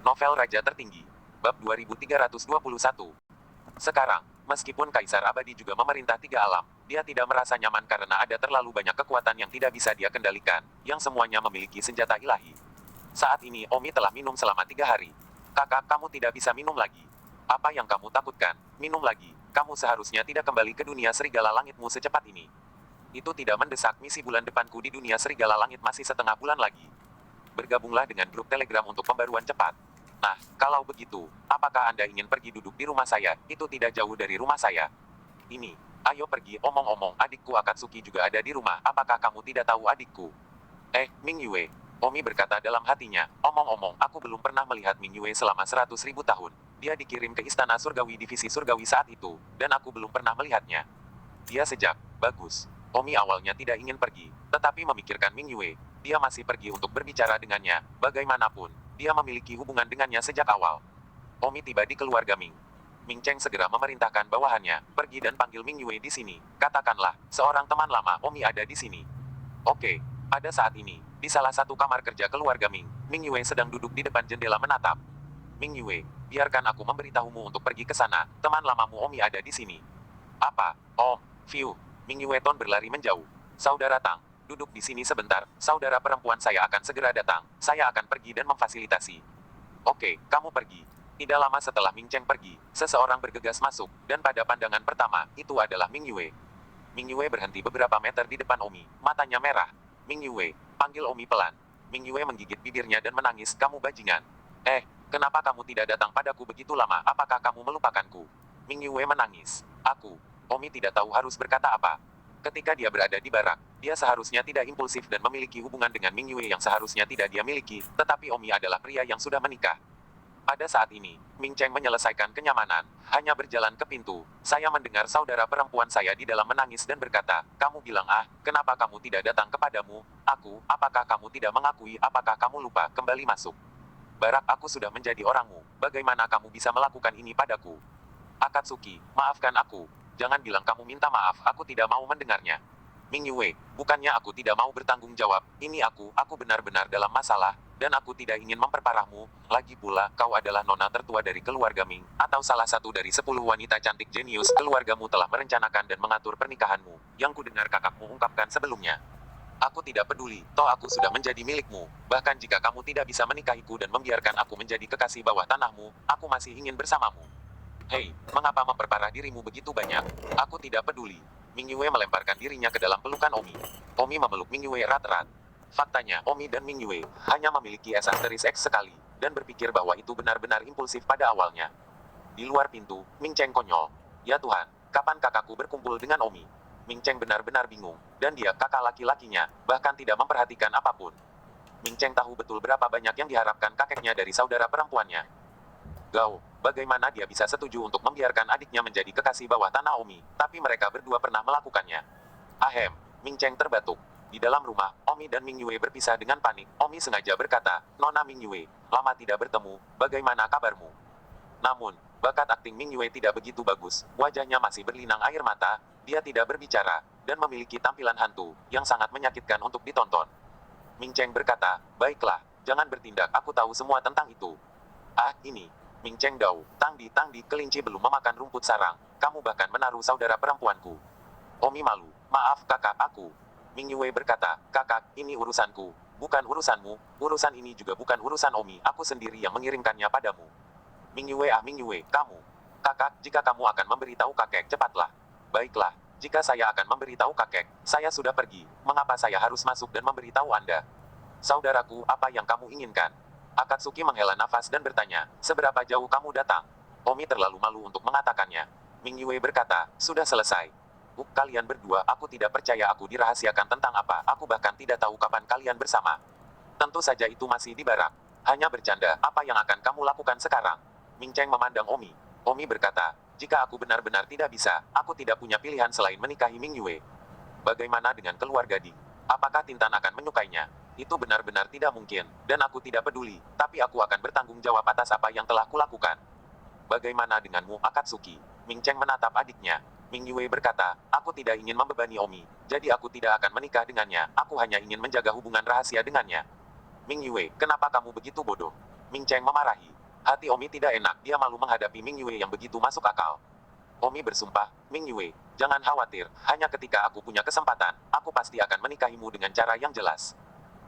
Novel Raja Tertinggi. Bab 2321. Sekarang, meskipun Kaisar Abadi juga memerintah tiga alam, dia tidak merasa nyaman karena ada terlalu banyak kekuatan yang tidak bisa dia kendalikan, yang semuanya memiliki senjata ilahi. Saat ini Omi telah minum selama 3 hari. Kakak, kamu tidak bisa minum lagi. Apa yang kamu takutkan? Minum lagi. Kamu seharusnya tidak kembali ke dunia serigala langitmu secepat ini. Itu tidak mendesak. Misi bulan depanku di dunia serigala langit masih setengah bulan lagi. Bergabunglah dengan grup Telegram untuk pembaruan cepat. Nah, kalau begitu, apakah Anda ingin pergi duduk di rumah saya? Itu tidak jauh dari rumah saya. Ini, ayo pergi. Omong-omong, adikku Akatsuki juga ada di rumah. Apakah kamu tidak tahu adikku? Ming Yue. Omi berkata dalam hatinya, omong-omong, aku belum pernah melihat Ming Yue selama 100.000 tahun. Dia dikirim ke Istana Surgawi Divisi Surgawi saat itu, dan aku belum pernah melihatnya. Dia sejak, bagus. Omi awalnya tidak ingin pergi, tetapi memikirkan Ming Yue. Dia masih pergi untuk berbicara dengannya, bagaimanapun, dia memiliki hubungan dengannya sejak awal. Omi tiba di keluarga Ming. Ming Cheng segera memerintahkan bawahannya, pergi dan panggil Ming Yue di sini. Katakanlah, seorang teman lama Omi ada di sini. Oke, pada saat ini, di salah satu kamar kerja keluarga Ming, Ming Yue sedang duduk di depan jendela menatap. Ming Yue, biarkan aku memberitahumu untuk pergi ke sana, teman lamamu Omi ada di sini. Apa? Oh, Fiu. Ming Yue Ton berlari menjauh. Saudara Tang, duduk di sini sebentar, saudara perempuan saya akan segera datang, saya akan pergi dan memfasilitasi. Oke, kamu pergi. Tidak lama setelah Ming Cheng pergi, seseorang bergegas masuk, dan pada pandangan pertama, itu adalah Ming Yue. Ming Yue berhenti beberapa meter di depan Omi, matanya merah. Ming Yue, panggil Omi pelan. Ming Yue menggigit bibirnya dan menangis, kamu bajingan. Kenapa kamu tidak datang padaku begitu lama, apakah kamu melupakanku? Ming Yue menangis. Omi tidak tahu harus berkata apa. Ketika dia berada di barak, dia seharusnya tidak impulsif dan memiliki hubungan dengan Ming Yue yang seharusnya tidak dia miliki, tetapi Omi adalah pria yang sudah menikah. Pada saat ini, Ming Cheng menyelesaikan kenyamanan, hanya berjalan ke pintu. Saya mendengar saudara perempuan saya di dalam menangis dan berkata, kamu bilang kenapa kamu tidak datang kepadamu? Apakah kamu tidak mengakui, apakah kamu lupa, kembali masuk. Barak, aku sudah menjadi orangmu, bagaimana kamu bisa melakukan ini padaku? Akatsuki, maafkan aku. Jangan bilang kamu minta maaf, aku tidak mau mendengarnya. Ming Yue, bukannya aku tidak mau bertanggung jawab, ini aku benar-benar dalam masalah, dan aku tidak ingin memperparahmu. Lagi pula, kau adalah nona tertua dari keluarga Ming, atau salah satu dari 10 wanita cantik jenius. Keluargamu telah merencanakan dan mengatur pernikahanmu, yang kudengar kakakmu ungkapkan sebelumnya. Aku tidak peduli, toh aku sudah menjadi milikmu. Bahkan jika kamu tidak bisa menikahiku dan membiarkan aku menjadi kekasih bawah tanahmu, aku masih ingin bersamamu. Hei, mengapa memperparah dirimu begitu banyak? Aku tidak peduli. Ming Yue melemparkan dirinya ke dalam pelukan Omi. Omi memeluk Ming Yue erat-erat. Faktanya, Omi dan Ming Yue hanya memiliki esanteris X sekali, dan berpikir bahwa itu benar-benar impulsif pada awalnya. Di luar pintu, Ming Cheng konyol. Ya Tuhan, kapan kakakku berkumpul dengan Omi? Ming Cheng benar-benar bingung, dan dia kakak laki-lakinya, bahkan tidak memperhatikan apapun. Ming Cheng tahu betul berapa banyak yang diharapkan kakeknya dari saudara perempuannya. Gao, bagaimana dia bisa setuju untuk membiarkan adiknya menjadi kekasih bawah tanah Omi, tapi mereka berdua pernah melakukannya. Ming Cheng terbatuk. Di dalam rumah, Omi dan Ming Yue berpisah dengan panik. Omi sengaja berkata, Nona Ming Yue, lama tidak bertemu, bagaimana kabarmu? Namun, bakat akting Ming Yue tidak begitu bagus, wajahnya masih berlinang air mata, dia tidak berbicara, dan memiliki tampilan hantu, yang sangat menyakitkan untuk ditonton. Ming Cheng berkata, baiklah, jangan bertindak, aku tahu semua tentang itu. Ini. Ming Cheng Dao, Tangdi, kelinci belum memakan rumput sarang, kamu bahkan menaruh saudara perempuanku. Omi malu, maaf kakak, aku. Ming Yue berkata, kakak, ini urusanku, bukan urusanmu, urusan ini juga bukan urusan Omi, aku sendiri yang mengirimkannya padamu. Ming Yue, kamu. Kakak, jika kamu akan memberitahu kakek, cepatlah. Baiklah, jika saya akan memberitahu kakek, saya sudah pergi, mengapa saya harus masuk dan memberitahu Anda? Saudaraku, apa yang kamu inginkan? Akatsuki menghela nafas dan bertanya, seberapa jauh kamu datang? Omi terlalu malu untuk mengatakannya. Ming Yue berkata, sudah selesai. Kalian berdua, aku tidak percaya aku dirahasiakan tentang apa, aku bahkan tidak tahu kapan kalian bersama. Tentu saja itu masih di barak. Hanya bercanda, apa yang akan kamu lakukan sekarang? Ming Cheng memandang Omi. Omi berkata, jika aku benar-benar tidak bisa, aku tidak punya pilihan selain menikahi Ming Yue. Bagaimana dengan keluarga Ding? Apakah Tintan akan menyukainya? Itu benar-benar tidak mungkin, dan aku tidak peduli, tapi aku akan bertanggung jawab atas apa yang telah kulakukan. Bagaimana denganmu, Akatsuki? Ming Cheng menatap adiknya. Ming Yue berkata, aku tidak ingin membebani Omi, jadi aku tidak akan menikah dengannya, aku hanya ingin menjaga hubungan rahasia dengannya. Ming Yue, kenapa kamu begitu bodoh? Ming Cheng memarahi. Hati Omi tidak enak, dia malu menghadapi Ming Yue yang begitu masuk akal. Omi bersumpah, Ming Yue, jangan khawatir, hanya ketika aku punya kesempatan, aku pasti akan menikahimu dengan cara yang jelas.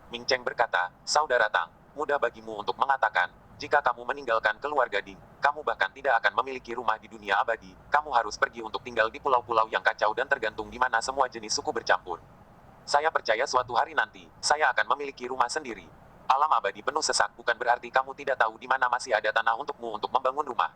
Ming Cheng berkata, saudara Tang, mudah bagimu untuk mengatakan, jika kamu meninggalkan keluarga Ding, kamu bahkan tidak akan memiliki rumah di dunia abadi, kamu harus pergi untuk tinggal di pulau-pulau yang kacau dan tergantung di mana semua jenis suku bercampur. Saya percaya suatu hari nanti, saya akan memiliki rumah sendiri. Alam abadi penuh sesak bukan berarti kamu tidak tahu di mana masih ada tanah untukmu untuk membangun rumah.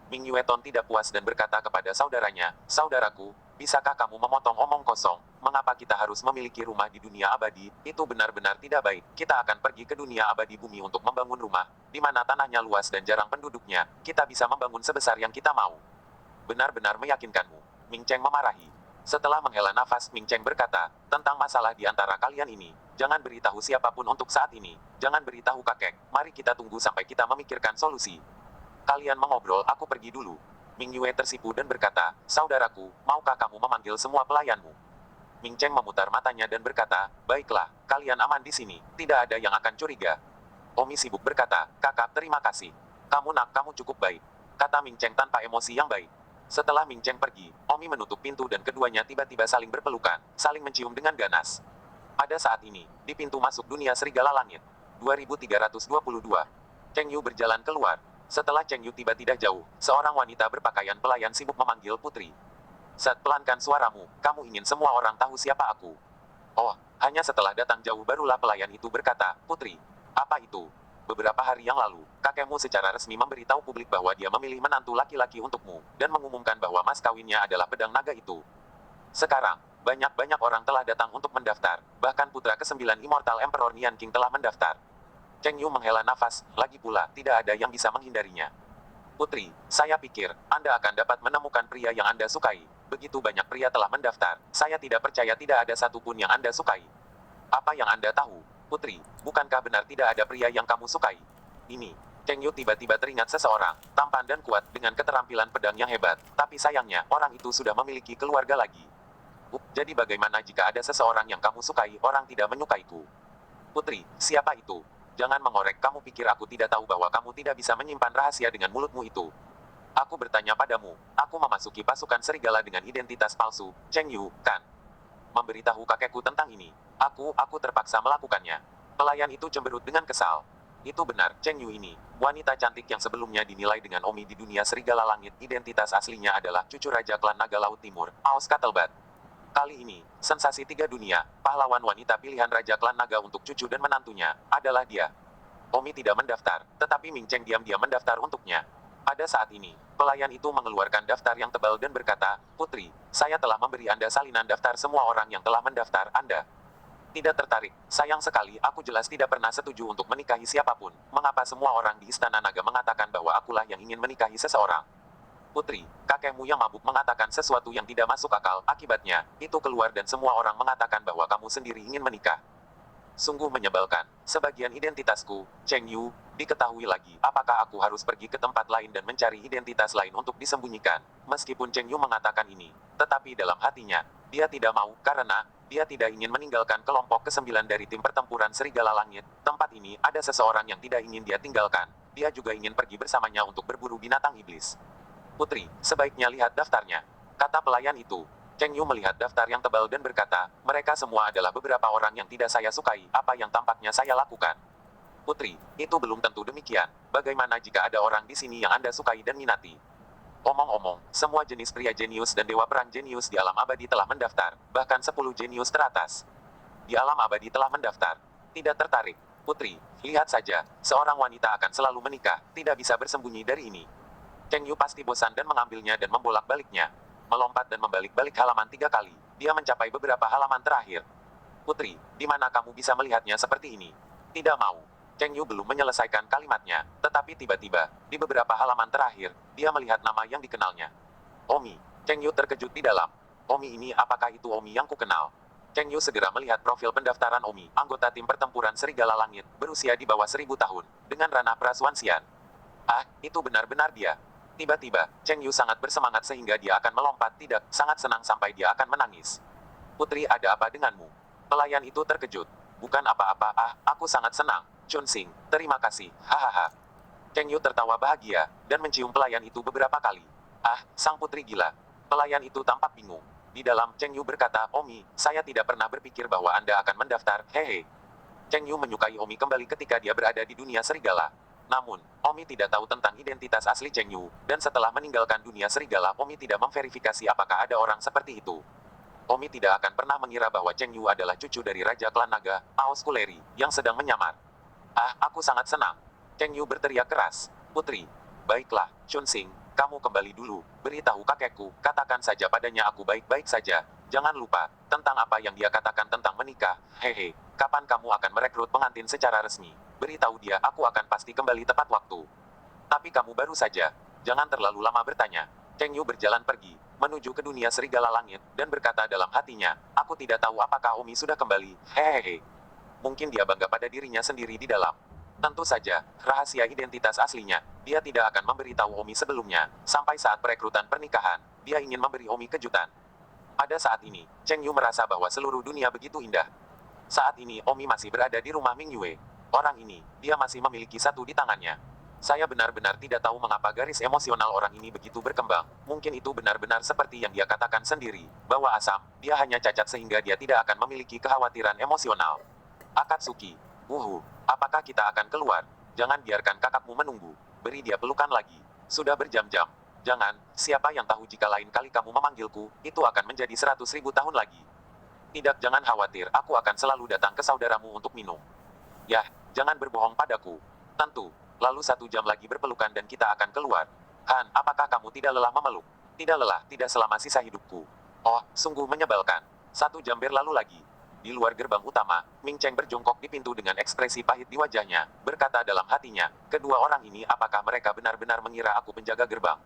Ming Yueton tidak puas dan berkata kepada saudaranya, saudaraku, bisakah kamu memotong omong kosong? Mengapa kita harus memiliki rumah di dunia abadi? Itu benar-benar tidak baik. Kita akan pergi ke dunia abadi bumi untuk membangun rumah, di mana tanahnya luas dan jarang penduduknya. Kita bisa membangun sebesar yang kita mau. Benar-benar meyakinkanmu. Ming Cheng memarahi. Setelah menghela nafas, Ming Cheng berkata, tentang masalah di antara kalian ini, jangan beritahu siapapun untuk saat ini. Jangan beritahu kakek. Mari kita tunggu sampai kita memikirkan solusi. Kalian mengobrol, aku pergi dulu. Ming Yue tersipu dan berkata, saudaraku, maukah kamu memanggil semua pelayanmu? Ming Cheng memutar matanya dan berkata, baiklah, kalian aman di sini, tidak ada yang akan curiga. Omi sibuk berkata, kakak, terima kasih. Kamu cukup baik. Kata Ming Cheng tanpa emosi yang baik. Setelah Ming Cheng pergi, Omi menutup pintu dan keduanya tiba-tiba saling berpelukan, saling mencium dengan ganas. Pada saat ini, di pintu masuk dunia Serigala Langit, 2322, Cheng Yu berjalan keluar. Setelah Cheng Yu tiba tidak jauh, seorang wanita berpakaian pelayan sibuk memanggil putri. Set, pelankan suaramu, kamu ingin semua orang tahu siapa aku. Oh, hanya setelah datang jauh barulah pelayan itu berkata, putri, apa itu? Beberapa hari yang lalu, kakekmu secara resmi memberitahu publik bahwa dia memilih menantu laki-laki untukmu, dan mengumumkan bahwa mas kawinnya adalah pedang naga itu. Sekarang, banyak-banyak orang telah datang untuk mendaftar, bahkan putra ke-9 Immortal Emperor Nian King telah mendaftar. Cheng Yu menghela nafas, lagi pula, tidak ada yang bisa menghindarinya. Putri, saya pikir, Anda akan dapat menemukan pria yang Anda sukai. Begitu banyak pria telah mendaftar, saya tidak percaya tidak ada satupun yang Anda sukai. Apa yang Anda tahu? Putri, bukankah benar tidak ada pria yang kamu sukai? Ini, Cheng Yu tiba-tiba teringat seseorang, tampan dan kuat, dengan keterampilan pedang yang hebat, tapi sayangnya, orang itu sudah memiliki keluarga lagi. Jadi bagaimana jika ada seseorang yang kamu sukai, orang tidak menyukaiku? Putri, siapa itu? Jangan mengorek, kamu pikir aku tidak tahu bahwa kamu tidak bisa menyimpan rahasia dengan mulutmu itu. Aku bertanya padamu, aku memasuki pasukan serigala dengan identitas palsu, Cheng Yu, kan? Memberitahu kakekku tentang ini. Aku terpaksa melakukannya. Pelayan itu cemberut dengan kesal. Itu benar, Cheng Yu ini, wanita cantik yang sebelumnya dinilai dengan Omi di dunia Serigala Langit, identitas aslinya adalah cucu Raja Klan Naga Laut Timur, Aos Cutlebat. Kali ini, sensasi 3 dunia, pahlawan wanita pilihan Raja Klan Naga untuk cucu dan menantunya, adalah dia. Omi tidak mendaftar, tetapi Ming Cheng diam-diam mendaftar untuknya. Pada saat ini, pelayan itu mengeluarkan daftar yang tebal dan berkata, Putri, saya telah memberi Anda salinan daftar semua orang yang telah mendaftar, Anda tidak tertarik. Sayang sekali, aku jelas tidak pernah setuju untuk menikahi siapapun. Mengapa semua orang di Istana Naga mengatakan bahwa akulah yang ingin menikahi seseorang? Putri, kakekmu yang mabuk mengatakan sesuatu yang tidak masuk akal, akibatnya, itu keluar dan semua orang mengatakan bahwa kamu sendiri ingin menikah. Sungguh menyebalkan. Sebagian identitasku, Cheng Yu, diketahui lagi. Apakah aku harus pergi ke tempat lain dan mencari identitas lain untuk disembunyikan? Meskipun Cheng Yu mengatakan ini, tetapi dalam hatinya, dia tidak mau, karena dia tidak ingin meninggalkan kelompok ke-9 dari tim pertempuran Serigala Langit. Tempat ini, ada seseorang yang tidak ingin dia tinggalkan. Dia juga ingin pergi bersamanya untuk berburu binatang iblis. Putri, sebaiknya lihat daftarnya, kata pelayan itu. Cheng Yu melihat daftar yang tebal dan berkata, mereka semua adalah beberapa orang yang tidak saya sukai, apa yang tampaknya saya lakukan. Putri, itu belum tentu demikian. Bagaimana jika ada orang di sini yang Anda sukai dan minati? Omong-omong, semua jenis pria jenius dan dewa perang jenius di alam abadi telah mendaftar, bahkan 10 jenius teratas di alam abadi telah mendaftar. Tidak tertarik. Putri, lihat saja, seorang wanita akan selalu menikah, tidak bisa bersembunyi dari ini. Cheng Yu pasti bosan dan mengambilnya dan membolak-baliknya. Melompat dan membalik-balik halaman 3 kali, dia mencapai beberapa halaman terakhir. Putri, di mana kamu bisa melihatnya seperti ini? Tidak mau. Cheng Yu belum menyelesaikan kalimatnya, tetapi tiba-tiba, di beberapa halaman terakhir, dia melihat nama yang dikenalnya. Omi. Cheng Yu terkejut di dalam. Omi ini, apakah itu Omi yang kukenal? Cheng Yu segera melihat profil pendaftaran Omi, anggota tim pertempuran Serigala Langit, berusia di bawah 1000 tahun, dengan ranah prasuansian. Ah, itu benar-benar dia. Tiba-tiba, Cheng Yu sangat bersemangat sehingga dia akan melompat, tidak, sangat senang sampai dia akan menangis. Putri, ada apa denganmu? Pelayan itu terkejut. Bukan apa-apa, aku sangat senang. Chunsing, terima kasih, hahaha. Cheng Yu tertawa bahagia, dan mencium pelayan itu beberapa kali. Ah, sang putri gila. Pelayan itu tampak bingung. Di dalam, Cheng Yu berkata, Omi, saya tidak pernah berpikir bahwa Anda akan mendaftar, hehe. Cheng Yu menyukai Omi kembali ketika dia berada di dunia serigala. Namun, Omi tidak tahu tentang identitas asli Cheng Yu, dan setelah meninggalkan dunia serigala, Omi tidak memverifikasi apakah ada orang seperti itu. Omi tidak akan pernah mengira bahwa Cheng Yu adalah cucu dari Raja Klan Naga, Aos Kuleri, yang sedang menyamar. Ah, aku sangat senang. Cheng Yu berteriak keras. Putri. Baiklah, Chunsing, kamu kembali dulu. Beritahu kakekku, katakan saja padanya aku baik-baik saja. Jangan lupa, tentang apa yang dia katakan tentang menikah. Hehe, kapan kamu akan merekrut pengantin secara resmi? Beritahu dia aku akan pasti kembali tepat waktu. Tapi kamu baru saja. Jangan terlalu lama bertanya. Cheng Yu berjalan pergi, menuju ke dunia serigala langit, dan berkata dalam hatinya, aku tidak tahu apakah Omi sudah kembali. Hehehe. Mungkin dia bangga pada dirinya sendiri di dalam. Tentu saja, rahasia identitas aslinya, dia tidak akan memberitahu Omi sebelumnya. Sampai saat perekrutan pernikahan, dia ingin memberi Omi kejutan. Pada saat ini, Cheng Yu merasa bahwa seluruh dunia begitu indah. Saat ini Omi masih berada di rumah Ming Yue. Orang ini, dia masih memiliki satu di tangannya. Saya benar-benar tidak tahu mengapa garis emosional orang ini begitu berkembang. Mungkin itu benar-benar seperti yang dia katakan sendiri, bahwa asam, dia hanya cacat sehingga dia tidak akan memiliki kekhawatiran emosional. Akatsuki, apakah kita akan keluar? Jangan biarkan kakakmu menunggu. Beri dia pelukan lagi. Sudah berjam-jam. Jangan, siapa yang tahu jika lain kali kamu memanggilku, itu akan menjadi 100.000 tahun lagi. Tidak, jangan khawatir, aku akan selalu datang ke saudaramu untuk minum. Yah, jangan berbohong padaku. Tentu. Lalu 1 jam lagi berpelukan dan kita akan keluar. Han, apakah kamu tidak lelah memeluk? Tidak lelah, tidak selama sisa hidupku. Oh, sungguh menyebalkan. 1 jam berlalu lagi. Di luar gerbang utama, Ming Cheng berjongkok di pintu dengan ekspresi pahit di wajahnya, berkata dalam hatinya, kedua orang ini apakah mereka benar-benar mengira aku penjaga gerbang?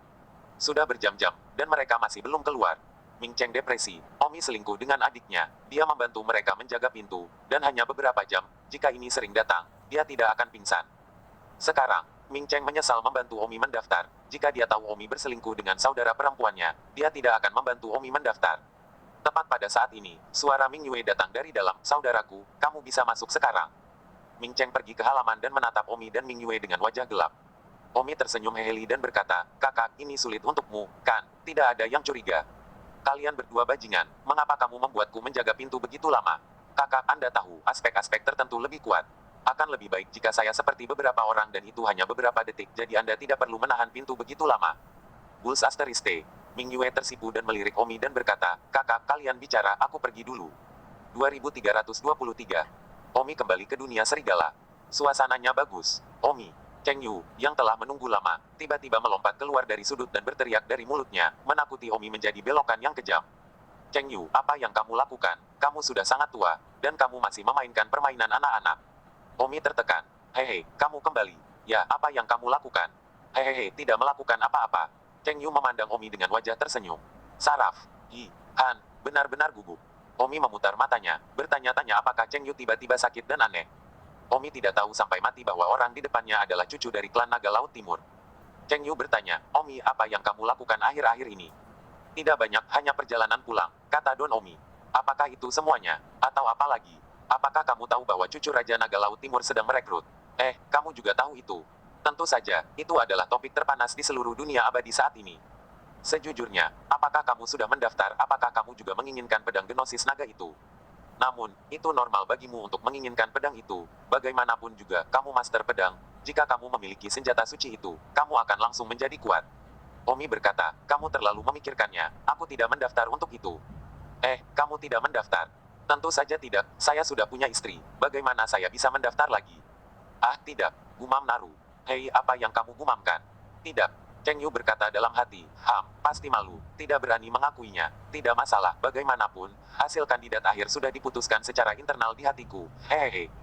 Sudah berjam-jam, dan mereka masih belum keluar. Ming Cheng depresi, Omi selingkuh dengan adiknya, dia membantu mereka menjaga pintu, dan hanya beberapa jam, jika ini sering datang, dia tidak akan pingsan. Sekarang, Ming Cheng menyesal membantu Omi mendaftar. Jika dia tahu Omi berselingkuh dengan saudara perempuannya, dia tidak akan membantu Omi mendaftar. Tepat pada saat ini, suara Ming Yue datang dari dalam. Saudaraku, kamu bisa masuk sekarang. Ming Cheng pergi ke halaman dan menatap Omi dan Ming Yue dengan wajah gelap. Omi tersenyum heheli dan berkata, kakak, ini sulit untukmu, kan? Tidak ada yang curiga. Kalian berdua bajingan, mengapa kamu membuatku menjaga pintu begitu lama? Kakak, Anda tahu, aspek-aspek tertentu lebih kuat. Akan lebih baik jika saya seperti beberapa orang dan itu hanya beberapa detik, jadi Anda tidak perlu menahan pintu begitu lama. Bulls Asteriste. Ming Yue tersipu dan melirik Omi dan berkata, kakak, kalian bicara, aku pergi dulu. 2323. Omi kembali ke dunia serigala. Suasananya bagus. Omi, Cheng Yu, yang telah menunggu lama, tiba-tiba melompat keluar dari sudut dan berteriak dari mulutnya, menakuti Omi menjadi belokan yang kejam. Cheng Yu, apa yang kamu lakukan? Kamu sudah sangat tua, dan kamu masih memainkan permainan anak-anak. Omi tertekan. Hehe, kamu kembali. Ya, apa yang kamu lakukan? Hehehe, tidak melakukan apa-apa. Cheng Yu memandang Omi dengan wajah tersenyum. Saraf. Han, benar-benar gugup. Omi memutar matanya, bertanya-tanya apakah Cheng Yu tiba-tiba sakit dan aneh. Omi tidak tahu sampai mati bahwa orang di depannya adalah cucu dari klan Naga Laut Timur. Cheng Yu bertanya, Omi, apa yang kamu lakukan akhir-akhir ini? Tidak banyak, hanya perjalanan pulang, kata Don Omi. Apakah itu semuanya? Atau apa lagi? Apakah kamu tahu bahwa cucu Raja Naga Laut Timur sedang merekrut? Kamu juga tahu itu. Tentu saja, itu adalah topik terpanas di seluruh dunia abadi saat ini. Sejujurnya, apakah kamu sudah mendaftar? Apakah kamu juga menginginkan pedang Gnosis Naga itu? Namun, itu normal bagimu untuk menginginkan pedang itu. Bagaimanapun juga, kamu master pedang. Jika kamu memiliki senjata suci itu, kamu akan langsung menjadi kuat. Omi berkata, kamu terlalu memikirkannya. Aku tidak mendaftar untuk itu. Kamu tidak mendaftar. Tentu saja tidak, saya sudah punya istri. Bagaimana saya bisa mendaftar lagi? Ah, tidak, gumam Naru. Hei, apa yang kamu gumamkan? Tidak. Cheng Yu berkata dalam hati, pasti malu, tidak berani mengakuinya. Tidak masalah, bagaimanapun, hasil kandidat akhir sudah diputuskan secara internal di hatiku. Hehehe.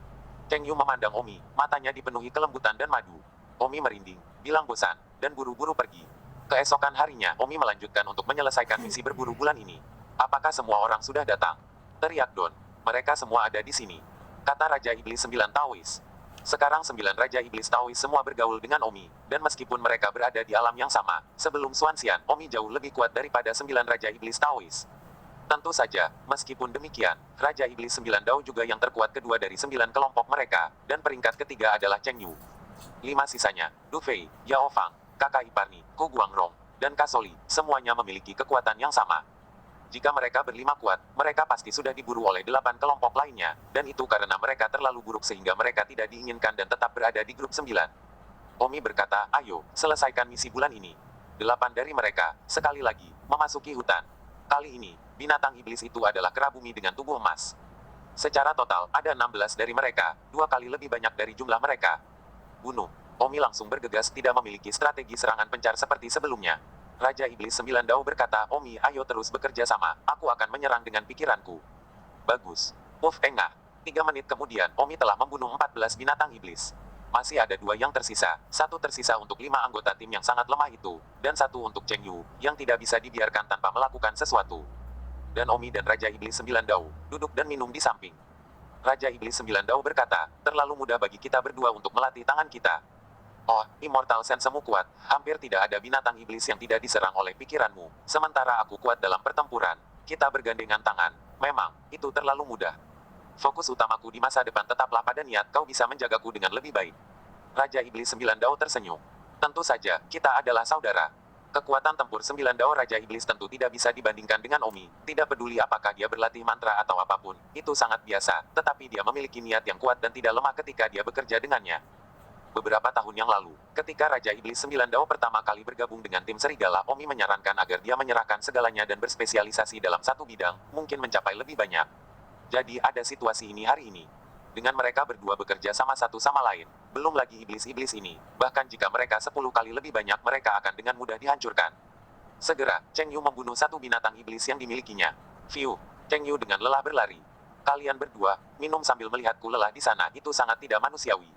Cheng Yu memandang Omi, matanya dipenuhi kelembutan dan madu. Omi merinding, bilang bosan, dan buru-buru pergi. Keesokan harinya, Omi melanjutkan untuk menyelesaikan misi berburu bulan ini. Apakah semua orang sudah datang? Teriak Don. Mereka semua ada di sini. Kata Raja Iblis 9 Taois. Sekarang 9 Raja Iblis Taois semua bergaul dengan Omi, dan meskipun mereka berada di alam yang sama, sebelum Xuanxian, Omi jauh lebih kuat daripada 9 Raja Iblis Taois. Tentu saja, meskipun demikian, Raja Iblis 9 Dao juga yang terkuat kedua dari 9 kelompok mereka, dan peringkat ketiga adalah Cheng Yu. 5 sisanya, Du Fei, Yao Fang, Kakak Iparni, Ku Guangrong, dan Kasoli, semuanya memiliki kekuatan yang sama. Jika mereka berlima kuat, mereka pasti sudah diburu oleh 8 kelompok lainnya, dan itu karena mereka terlalu buruk sehingga mereka tidak diinginkan dan tetap berada di grup 9. Omi berkata, ayo, selesaikan misi bulan ini. 8 dari mereka, sekali lagi, memasuki hutan. Kali ini, binatang iblis itu adalah kera bumi dengan tubuh emas. Secara total, ada 16 dari mereka, 2 kali lebih banyak dari jumlah mereka. Bunuh. Omi langsung bergegas tidak memiliki strategi serangan pencar seperti sebelumnya. Raja Iblis 9 Dao berkata, Omi, ayo terus bekerja sama, aku akan menyerang dengan pikiranku. Bagus. Engah. 3 menit kemudian, Omi telah membunuh 14 binatang iblis. Masih ada 2 yang tersisa, 1 tersisa untuk 5 anggota tim yang sangat lemah itu, dan 1 untuk Cheng Yu, yang tidak bisa dibiarkan tanpa melakukan sesuatu. Dan Omi dan Raja Iblis 9 Dao, duduk dan minum di samping. Raja Iblis 9 Dao berkata, terlalu mudah bagi kita berdua untuk melatih tangan kita. Oh, Immortal Sensemu kuat, hampir tidak ada binatang iblis yang tidak diserang oleh pikiranmu, sementara aku kuat dalam pertempuran. Kita bergandengan tangan, memang, itu terlalu mudah. Fokus utamaku di masa depan tetaplah pada niat kau bisa menjagaku dengan lebih baik. Raja Iblis 9 Dao tersenyum. Tentu saja, kita adalah saudara. Kekuatan tempur 9 Dao Raja Iblis tentu tidak bisa dibandingkan dengan Omi, tidak peduli apakah dia berlatih mantra atau apapun, itu sangat biasa, tetapi dia memiliki niat yang kuat dan tidak lemah ketika dia bekerja dengannya. Beberapa tahun yang lalu, ketika Raja Iblis 9 Dao pertama kali bergabung dengan tim Serigala, Omi menyarankan agar dia menyerahkan segalanya dan berspesialisasi dalam satu bidang, mungkin mencapai lebih banyak. Jadi ada situasi ini hari ini. Dengan mereka berdua bekerja sama satu sama lain, belum lagi iblis-iblis ini, bahkan jika mereka 10 kali lebih banyak mereka akan dengan mudah dihancurkan. Segera, Cheng Yu membunuh 1 binatang iblis yang dimilikinya. Fiu, Cheng Yu dengan lelah berlari. Kalian berdua, minum sambil melihatku lelah di sana, itu sangat tidak manusiawi.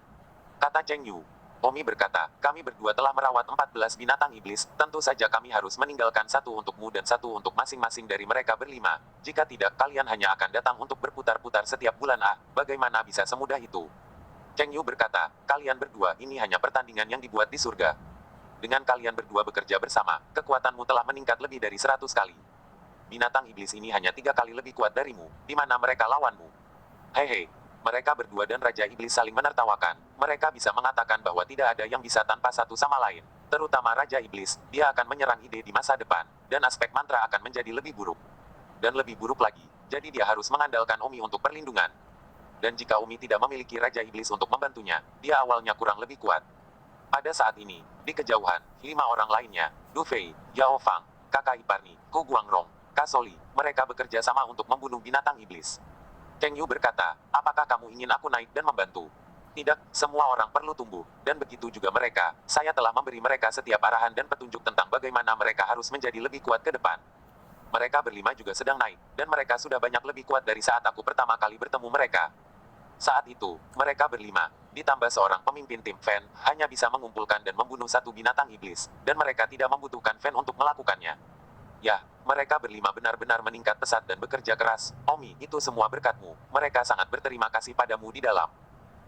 Kata Cheng Yu. Omi berkata, kami berdua telah merawat 14 binatang iblis, tentu saja kami harus meninggalkan 1 untukmu dan 1 untuk masing-masing dari mereka berlima. Jika tidak, kalian hanya akan datang untuk berputar-putar setiap bulan. Bagaimana bisa semudah itu? Cheng Yu berkata, kalian berdua ini hanya pertandingan yang dibuat di surga. Dengan kalian berdua bekerja bersama, kekuatanmu telah meningkat lebih dari 100 kali. Binatang iblis ini hanya 3 kali lebih kuat darimu, di mana mereka lawanmu? Hehe. Mereka berdua dan Raja Iblis saling menertawakan. Mereka bisa mengatakan bahwa tidak ada yang bisa tanpa satu sama lain. Terutama Raja Iblis, dia akan menyerang ide di masa depan, dan aspek mantra akan menjadi lebih buruk. Dan lebih buruk lagi, jadi dia harus mengandalkan Omi untuk perlindungan. Dan jika Omi tidak memiliki Raja Iblis untuk membantunya, dia awalnya kurang lebih kuat. Pada saat ini, di kejauhan, 5 orang lainnya, Du Fei, Yao Fang, Kakak Iparni, Ku Guangrong, Kasoli, mereka bekerja sama untuk membunuh binatang iblis. Cheng Yu berkata, apakah kamu ingin aku naik dan membantu? Tidak, semua orang perlu tumbuh, dan begitu juga mereka. Saya telah memberi mereka setiap arahan dan petunjuk tentang bagaimana mereka harus menjadi lebih kuat ke depan. Mereka berlima juga sedang naik, dan mereka sudah banyak lebih kuat dari saat aku pertama kali bertemu mereka. Saat itu, mereka berlima, ditambah seorang pemimpin tim Fan, hanya bisa mengumpulkan dan membunuh 1 binatang iblis, dan mereka tidak membutuhkan Fan untuk melakukannya. Ya, mereka berlima benar-benar meningkat pesat dan bekerja keras. Omi, itu semua berkatmu. Mereka sangat berterima kasih padamu di dalam.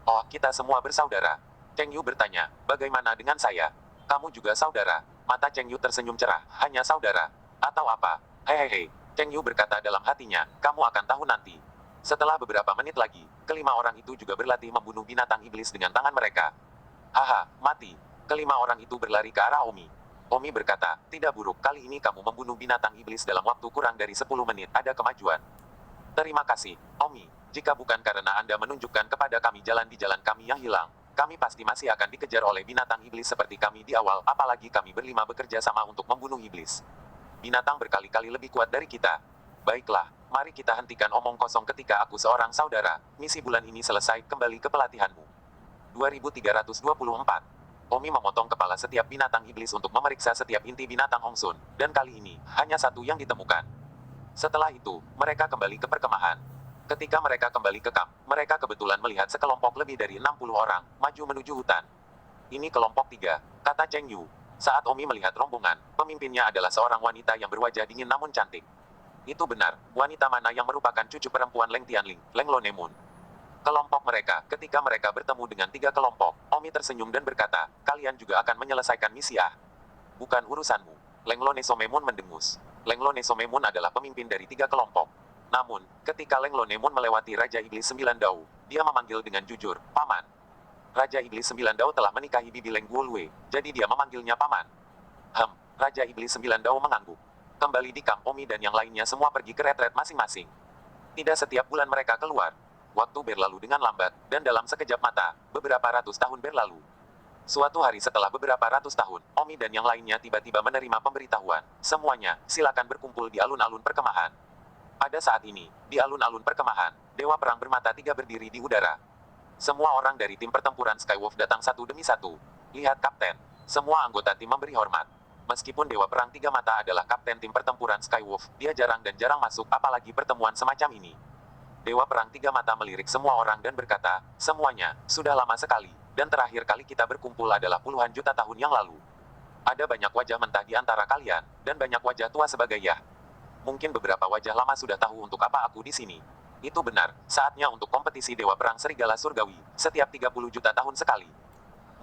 Oh, kita semua bersaudara. Cheng Yu bertanya, bagaimana dengan saya? Kamu juga saudara. Mata Cheng Yu tersenyum cerah, hanya saudara. Atau apa? Hehehe. Cheng Yu berkata dalam hatinya, kamu akan tahu nanti. Setelah beberapa menit lagi, kelima orang itu juga berlatih membunuh binatang iblis dengan tangan mereka. Haha, mati. Kelima orang itu berlari ke arah Omi. Omi berkata, tidak buruk, kali ini kamu membunuh binatang iblis dalam waktu kurang dari 10 menit, ada kemajuan. Terima kasih, Omi. Jika bukan karena Anda menunjukkan kepada kami jalan di jalan kami yang hilang, kami pasti masih akan dikejar oleh binatang iblis seperti kami di awal, apalagi kami berlima bekerja sama untuk membunuh iblis. Binatang berkali-kali lebih kuat dari kita. Baiklah, mari kita hentikan omong kosong ketika aku seorang saudara. Misi bulan ini selesai, kembali ke pelatihanmu. 2324. Omi memotong kepala setiap binatang iblis untuk memeriksa setiap inti binatang Hong Sun, dan kali ini, hanya 1 yang ditemukan. Setelah itu, mereka kembali ke perkemahan. Ketika mereka kembali ke kamp, mereka kebetulan melihat sekelompok lebih dari 60 orang, maju menuju hutan. Ini kelompok 3, kata Cheng Yu. Saat Omi melihat rombongan, pemimpinnya adalah seorang wanita yang berwajah dingin namun cantik. Itu benar, wanita mana yang merupakan cucu perempuan Leng Tianling, Leng Lonemun. Kelompok mereka, ketika mereka bertemu dengan 3 kelompok, Omi tersenyum dan berkata, kalian juga akan menyelesaikan misi. Bukan urusanmu. Leng Lone Somemun mendengus. Lenglone Somemun adalah pemimpin dari 3 kelompok. Namun, ketika Lenglone Mun melewati Raja Iblis 9 Dao, dia memanggil dengan jujur, "Paman." Raja Iblis 9 Dao telah menikahi Bibi Leng Guolwei, jadi dia memanggilnya paman. Raja Iblis 9 Dao mengangguk. Kembali di kamp Omi dan yang lainnya semua pergi ke retret masing-masing. Tidak setiap bulan mereka keluar. Waktu berlalu dengan lambat, dan dalam sekejap mata, beberapa ratus tahun berlalu. Suatu hari setelah beberapa ratus tahun, Omi dan yang lainnya tiba-tiba menerima pemberitahuan. Semuanya, silakan berkumpul di alun-alun perkemahan. Pada saat ini, di alun-alun perkemahan, Dewa Perang bermata 3 berdiri di udara. Semua orang dari tim pertempuran Skywolf datang satu demi satu. Lihat Kapten. Semua anggota tim memberi hormat. Meskipun Dewa Perang 3 Mata adalah kapten tim pertempuran Skywolf, dia jarang dan jarang masuk apalagi pertemuan semacam ini. Dewa Perang 3 Mata melirik semua orang dan berkata, "Semuanya, sudah lama sekali, dan terakhir kali kita berkumpul adalah puluhan juta tahun yang lalu. Ada banyak wajah mentah di antara kalian, dan banyak wajah tua sebagai ya. Mungkin beberapa wajah lama sudah tahu untuk apa aku di sini. Itu benar, saatnya untuk kompetisi Dewa Perang Serigala Surgawi, setiap 30 juta tahun sekali.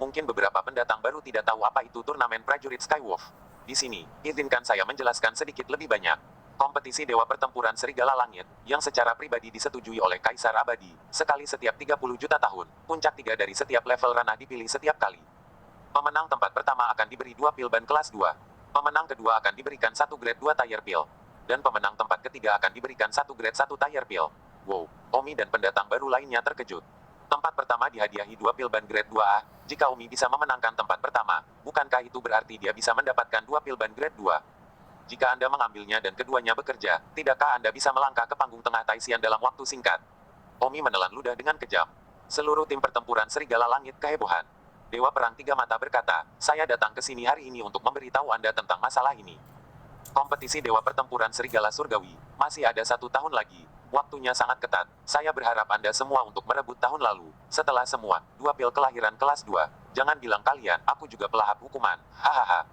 Mungkin beberapa pendatang baru tidak tahu apa itu turnamen prajurit Skywolf. Di sini, izinkan saya menjelaskan sedikit lebih banyak. Kompetisi Dewa Pertempuran Serigala Langit, yang secara pribadi disetujui oleh Kaisar Abadi, sekali setiap 30 juta tahun, puncak 3 dari setiap level ranah dipilih setiap kali. Pemenang tempat pertama akan diberi 2 pil ban kelas 2. Pemenang kedua akan diberikan 1 grade 2 tire pil. Dan pemenang tempat ketiga akan diberikan 1 grade 1 tire pil. Wow, Omi dan pendatang baru lainnya terkejut. Tempat pertama dihadiahi 2 pil ban grade 2A. Jika Omi bisa memenangkan tempat pertama, bukankah itu berarti dia bisa mendapatkan 2 pil ban grade 2? Jika Anda mengambilnya dan keduanya bekerja, tidakkah Anda bisa melangkah ke panggung tengah Taisian dalam waktu singkat? Omi menelan ludah dengan kejam. Seluruh tim pertempuran Serigala Langit kehebohan. Dewa Perang 3 Mata berkata, "Saya datang ke sini hari ini untuk memberitahu Anda tentang masalah ini. Kompetisi Dewa Pertempuran Serigala Surgawi, masih ada 1 tahun lagi. Waktunya sangat ketat. Saya berharap Anda semua untuk merebut tahun lalu. Setelah semua, 2 pil kelahiran kelas 2. Jangan bilang kalian, aku juga pelahap hukuman. Hahaha."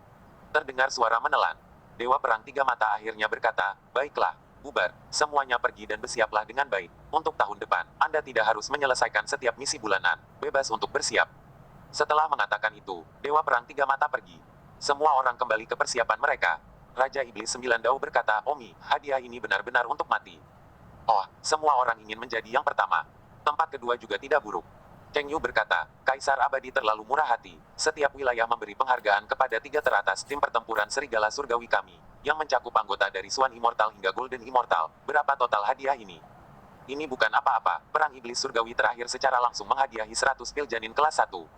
Terdengar suara menelan. Dewa Perang 3 Mata akhirnya berkata, "Baiklah, bubar. Semuanya pergi dan bersiaplah dengan baik. Untuk tahun depan, Anda tidak harus menyelesaikan setiap misi bulanan. Bebas untuk bersiap." Setelah mengatakan itu, Dewa Perang 3 Mata pergi. Semua orang kembali ke persiapan mereka. Raja Iblis 9 Dao berkata, "Omi, hadiah ini benar-benar untuk mati." Oh, semua orang ingin menjadi yang pertama. Tempat kedua juga tidak buruk. Cheng Yu berkata, "Kaisar Abadi terlalu murah hati. Setiap wilayah memberi penghargaan kepada 3 teratas tim pertempuran Serigala Surgawi kami, yang mencakup anggota dari Swan Immortal hingga Golden Immortal. Berapa total hadiah ini?" Ini bukan apa-apa, Perang Iblis Surgawi terakhir secara langsung menghadiahi 100 pil janin kelas 1.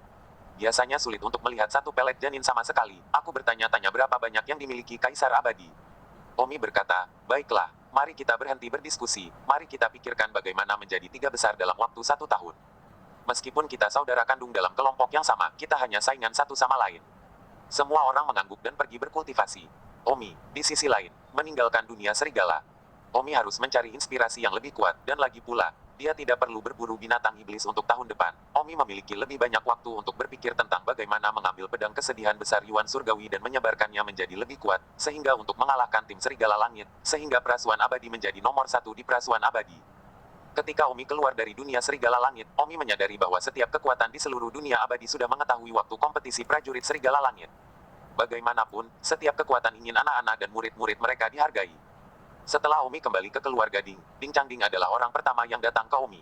Biasanya sulit untuk melihat 1 pelet janin sama sekali. Aku bertanya-tanya berapa banyak yang dimiliki Kaisar Abadi. Omi berkata, "Baiklah, mari kita berhenti berdiskusi. Mari kita pikirkan bagaimana menjadi 3 besar dalam waktu 1 tahun. Meskipun kita saudara kandung dalam kelompok yang sama, kita hanya saingan satu sama lain." Semua orang mengangguk dan pergi berkultivasi. Omi, di sisi lain, meninggalkan dunia serigala. Omi harus mencari inspirasi yang lebih kuat, dan lagi pula, dia tidak perlu berburu binatang iblis untuk tahun depan. Omi memiliki lebih banyak waktu untuk berpikir tentang bagaimana mengambil pedang kesedihan besar Yuan Surgawi dan menyebarkannya menjadi lebih kuat, sehingga untuk mengalahkan tim Serigala Langit, sehingga Perasuan Abadi menjadi nomor 1 di Perasuan Abadi. Ketika Omi keluar dari dunia Serigala Langit, Omi menyadari bahwa setiap kekuatan di seluruh dunia abadi sudah mengetahui waktu kompetisi prajurit Serigala Langit. Bagaimanapun, setiap kekuatan ingin anak-anak dan murid-murid mereka dihargai. Setelah Omi kembali ke keluarga Ding Changding adalah orang pertama yang datang ke Omi.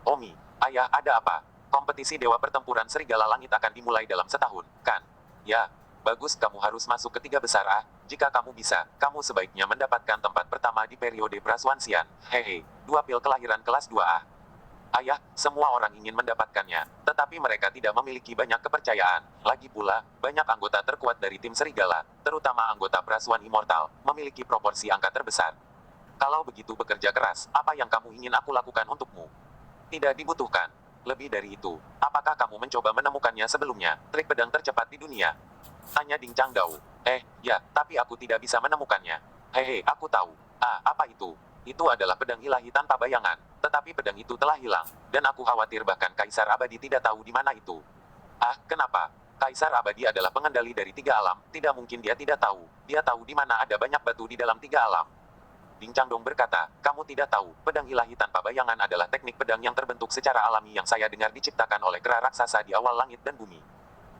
"Omi, ayah, ada apa? Kompetisi Dewa Pertempuran Serigala Langit akan dimulai dalam setahun, kan?" "Ya, bagus, kamu harus masuk ke 3 besar A. Jika kamu bisa, kamu sebaiknya mendapatkan tempat pertama di periode Prasuan Xian. Hehe, 2 pil kelahiran kelas 2A. Ayah, semua orang ingin mendapatkannya, tetapi mereka tidak memiliki banyak kepercayaan. Lagi pula, banyak anggota terkuat dari tim Serigala, terutama anggota Prasuan Immortal, memiliki proporsi angka terbesar. Kalau begitu bekerja keras, apa yang kamu ingin aku lakukan untukmu?" "Tidak dibutuhkan. Lebih dari itu, apakah kamu mencoba menemukannya sebelumnya, trik pedang tercepat di dunia?" tanya Ding Changdao. Ya, tapi aku tidak bisa menemukannya." "Hehe, aku tahu. Apa itu?" "Itu adalah pedang ilahi tanpa bayangan, tetapi pedang itu telah hilang, dan aku khawatir bahkan Kaisar Abadi tidak tahu di mana itu." Kenapa? Kaisar Abadi adalah pengendali dari 3 alam, tidak mungkin dia tidak tahu. Dia tahu di mana ada banyak batu di dalam 3 alam. Ding Changdong berkata, "Kamu tidak tahu, pedang ilahi tanpa bayangan adalah teknik pedang yang terbentuk secara alami yang saya dengar diciptakan oleh kera raksasa di awal langit dan bumi.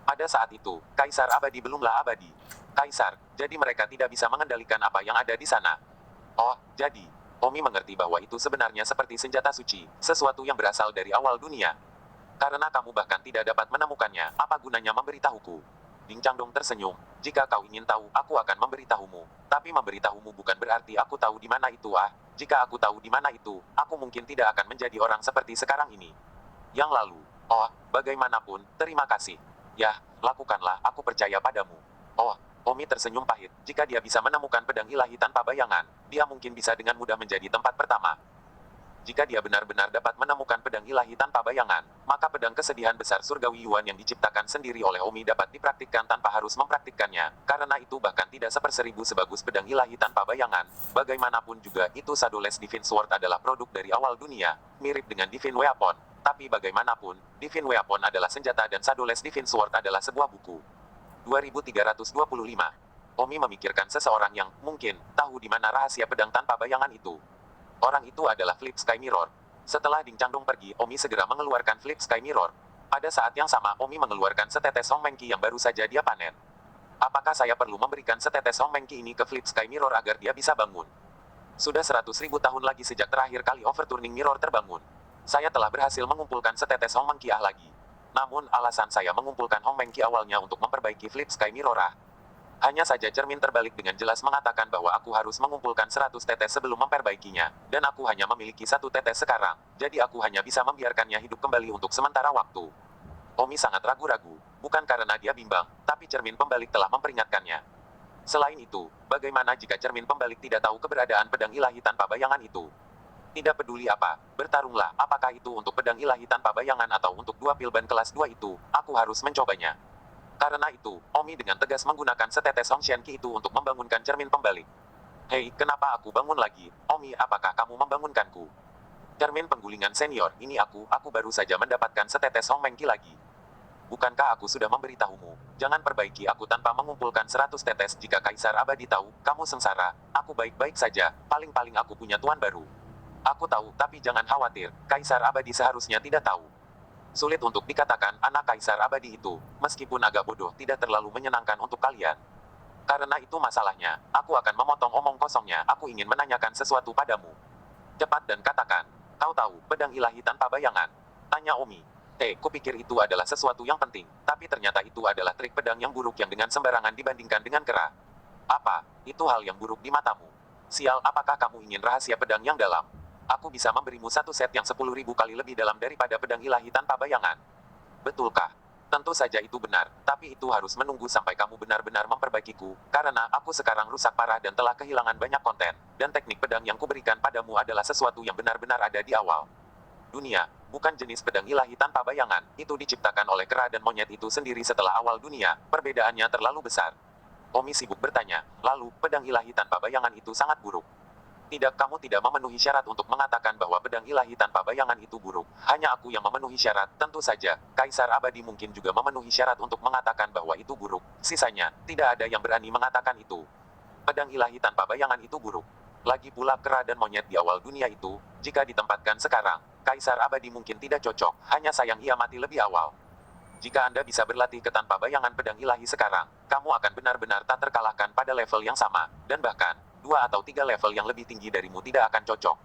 Pada saat itu, Kaisar Abadi belumlah abadi." Kaisar, jadi mereka tidak bisa mengendalikan apa yang ada di sana. Oh, jadi, Omi mengerti bahwa itu sebenarnya seperti senjata suci, sesuatu yang berasal dari awal dunia. Karena kamu bahkan tidak dapat menemukannya, apa gunanya memberitahuku? Ding Changdong tersenyum, jika kau ingin tahu, aku akan memberitahumu. Tapi memberitahumu bukan berarti aku tahu di mana itu jika aku tahu di mana itu, aku mungkin tidak akan menjadi orang seperti sekarang ini. Yang lalu, oh, bagaimanapun, terima kasih. Ya, lakukanlah, aku percaya padamu. Oh, Omi tersenyum pahit, jika dia bisa menemukan pedang ilahi tanpa bayangan, dia mungkin bisa dengan mudah menjadi tempat pertama. Jika dia benar-benar dapat menemukan pedang ilahi tanpa bayangan, maka pedang kesedihan besar surgawi Yuan yang diciptakan sendiri oleh Omi dapat dipraktikkan tanpa harus mempraktikkannya, karena itu bahkan tidak seperseribu sebagus pedang ilahi tanpa bayangan. Bagaimanapun juga, itu Shadowless Divine Sword adalah produk dari awal dunia, mirip dengan Divine Weapon. Tapi bagaimanapun, Divine Weapon adalah senjata dan Shadowless Divine Sword adalah sebuah buku. 2325. Omi memikirkan seseorang yang, mungkin, tahu di mana rahasia pedang tanpa bayangan itu. Orang itu adalah Flip Sky Mirror. Setelah Ding Changdong pergi, Omi segera mengeluarkan Flip Sky Mirror. Pada saat yang sama, Omi mengeluarkan setetes Hong Mengqi yang baru saja dia panen. Apakah saya perlu memberikan setetes Hong Mengqi ini ke Flip Sky Mirror agar dia bisa bangun? Sudah 100.000 tahun lagi sejak terakhir kali Overturning Mirror terbangun. Saya telah berhasil mengumpulkan setetes Hong Mengqi lagi. Namun, alasan saya mengumpulkan Hong Mengqi awalnya untuk memperbaiki Flip Sky Mirror hanya saja cermin terbalik dengan jelas mengatakan bahwa aku harus mengumpulkan 100 tetes sebelum memperbaikinya, dan aku hanya memiliki 1 tetes sekarang, jadi aku hanya bisa membiarkannya hidup kembali untuk sementara waktu. Omi sangat ragu-ragu, bukan karena dia bimbang, tapi cermin pembalik telah memperingatkannya. Selain itu, bagaimana jika cermin pembalik tidak tahu keberadaan pedang ilahi tanpa bayangan itu? Tidak peduli apa, bertarunglah, apakah itu untuk pedang ilahi tanpa bayangan atau untuk 2 pilban kelas 2 itu, aku harus mencobanya. Karena itu, Omi dengan tegas menggunakan setetes Hong Shenqi itu untuk membangunkan cermin pembalik. Hei, kenapa aku bangun lagi? Omi, apakah kamu membangunkanku? Cermin penggulingan senior, ini aku baru saja mendapatkan setetes Hong Mengqi lagi. Bukankah aku sudah memberitahumu? Jangan perbaiki aku tanpa mengumpulkan 100 tetes jika Kaisar Abadi tahu, kamu sengsara. Aku baik-baik saja, paling-paling aku punya tuan baru. Aku tahu, tapi jangan khawatir, Kaisar Abadi seharusnya tidak tahu. Sulit untuk dikatakan anak Kaisar Abadi itu, meskipun agak bodoh tidak terlalu menyenangkan untuk kalian. Karena itu masalahnya, aku akan memotong omong kosongnya, aku ingin menanyakan sesuatu padamu. Cepat dan katakan, kau tahu, pedang ilahi tanpa bayangan? Tanya Omi. Kupikir itu adalah sesuatu yang penting, tapi ternyata itu adalah trik pedang yang buruk yang dengan sembarangan dibandingkan dengan kera. Apa, itu hal yang buruk di matamu? Sial, apakah kamu ingin rahasia pedang yang dalam? Aku bisa memberimu 1 set yang 10.000 kali lebih dalam daripada pedang ilahi tanpa bayangan. Betulkah? Tentu saja itu benar, tapi itu harus menunggu sampai kamu benar-benar memperbaikiku, karena aku sekarang rusak parah dan telah kehilangan banyak konten, dan teknik pedang yang kuberikan padamu adalah sesuatu yang benar-benar ada di awal dunia, bukan jenis pedang ilahi tanpa bayangan, itu diciptakan oleh kera dan monyet itu sendiri setelah awal dunia, perbedaannya terlalu besar. Omi sibuk bertanya, lalu, pedang ilahi tanpa bayangan itu sangat buruk. Tidak, kamu tidak memenuhi syarat untuk mengatakan bahwa pedang ilahi tanpa bayangan itu buruk. Hanya aku yang memenuhi syarat, tentu saja. Kaisar Abadi mungkin juga memenuhi syarat untuk mengatakan bahwa itu buruk. Sisanya, tidak ada yang berani mengatakan itu. Pedang ilahi tanpa bayangan itu buruk. Lagi pula kera dan monyet di awal dunia itu, jika ditempatkan sekarang, Kaisar Abadi mungkin tidak cocok, hanya sayang ia mati lebih awal. Jika Anda bisa berlatih ke tanpa bayangan pedang ilahi sekarang, kamu akan benar-benar tak terkalahkan pada level yang sama, dan bahkan, 2 atau 3 level yang lebih tinggi darimu tidak akan cocok.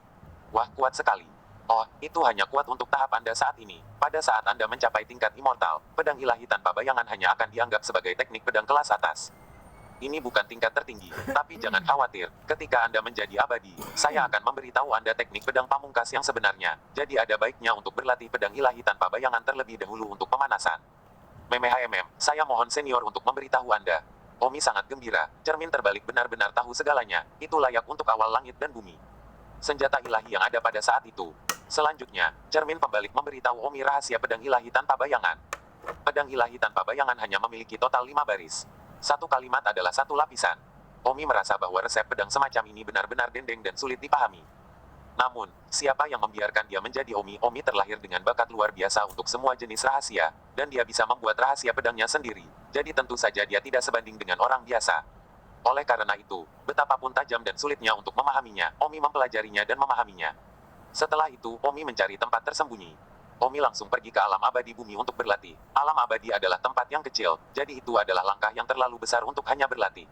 Wah, kuat sekali. Oh, itu hanya kuat untuk tahap Anda saat ini. Pada saat Anda mencapai tingkat immortal, pedang ilahi tanpa bayangan hanya akan dianggap sebagai teknik pedang kelas atas. Ini bukan tingkat tertinggi, tapi jangan khawatir, ketika Anda menjadi abadi, saya akan memberitahu Anda teknik pedang pamungkas yang sebenarnya, jadi ada baiknya untuk berlatih pedang ilahi tanpa bayangan terlebih dahulu untuk pemanasan. Saya mohon senior untuk memberitahu Anda. Omi sangat gembira, cermin terbalik benar-benar tahu segalanya, itu layak untuk awal langit dan bumi. Senjata ilahi yang ada pada saat itu. Selanjutnya, cermin pembalik memberitahu Omi rahasia pedang ilahi tanpa bayangan. Pedang ilahi tanpa bayangan hanya memiliki total 5 baris. 1 kalimat adalah 1 lapisan. Omi merasa bahwa resep pedang semacam ini benar-benar dendeng dan sulit dipahami. Namun, siapa yang membiarkan dia menjadi Omi? Omi terlahir dengan bakat luar biasa untuk semua jenis rahasia, dan dia bisa membuat rahasia pedangnya sendiri. Jadi tentu saja dia tidak sebanding dengan orang biasa. Oleh karena itu, betapapun tajam dan sulitnya untuk memahaminya, Omi mempelajarinya dan memahaminya. Setelah itu, Omi mencari tempat tersembunyi. Omi langsung pergi ke alam abadi bumi untuk berlatih. Alam abadi adalah tempat yang kecil, jadi itu adalah langkah yang terlalu besar untuk hanya berlatih.